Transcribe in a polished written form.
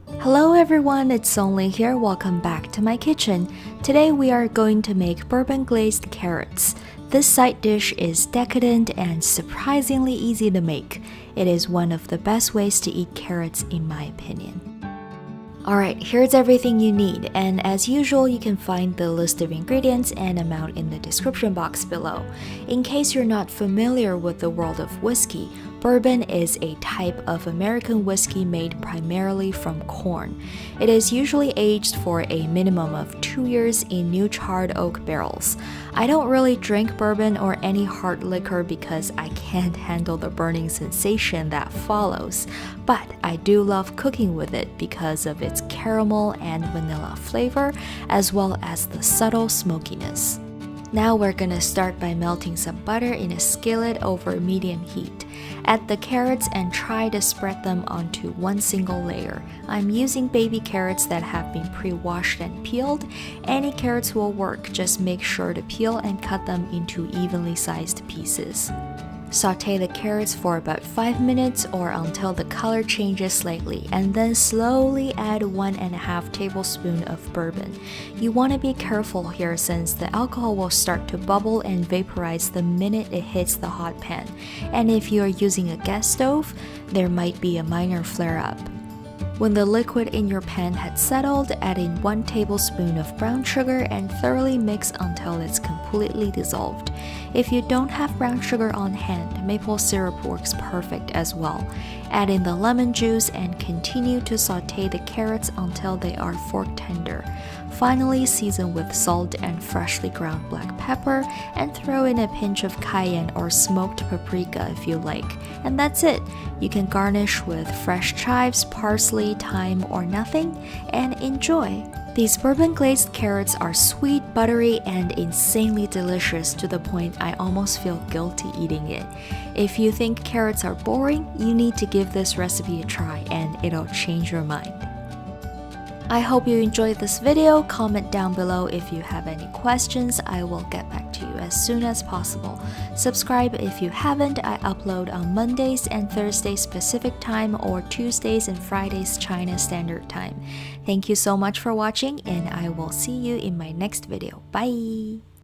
Hello everyone, it's Songling here. Welcome back to my kitchen. Today we are going to make bourbon glazed carrots. This side dish is decadent and surprisingly easy to make. It is one of the best ways to eat carrots in my opinion. Alright, here's everything you need, and as usual you can find the list of ingredients and amount in the description box below. In case you're not familiar with the world of whiskey, bourbon is a type of American whiskey made primarily from corn. It is usually aged for a minimum of 2 years in new charred oak barrels. I don't really drink bourbon or any hard liquor because I can't handle the burning sensation that follows, but I do love cooking with it because of its caramel and vanilla flavor, as well as the subtle smokiness. Now we're gonna start by melting some butter in a skillet over medium heat. Add the carrots and try to spread them onto one single layer. I'm using baby carrots that have been pre-washed and peeled. Any carrots will work, just make sure to peel and cut them into evenly sized pieces. Sauté the carrots for about 5 minutes or until the color changes slightly, and then slowly add 1.5 tablespoons of bourbon. You want to be careful here since the alcohol will start to bubble and vaporize the minute it hits the hot pan, and if you are using a gas stove, there might be a minor flare-up. When the liquid in your pan had settled, add in 1 tablespoon of brown sugar and thoroughly mix until it's completely dissolved. If you don't have brown sugar on hand, maple syrup works perfect as well. Add in the lemon juice and continue to sauté the carrots until they are fork tender. Finally, season with salt and freshly ground black pepper and throw in a pinch of cayenne or smoked paprika if you like. And that's it. You can garnish with fresh chives, parsley, thyme, or nothing, and enjoy. These bourbon glazed carrots are sweet, buttery, and insanely delicious to the point I almost feel guilty eating it. If you think carrots are boring, you need to give this recipe a try and it'll change your mind. I hope you enjoyed this video. Comment down below if you have any questions. I will get back to you as soon as possible. Subscribe if you haven't. I upload on Mondays and Thursdays Pacific Time or Tuesdays and Fridays China Standard Time. Thank you so much for watching, and I will see you in my next video. Bye!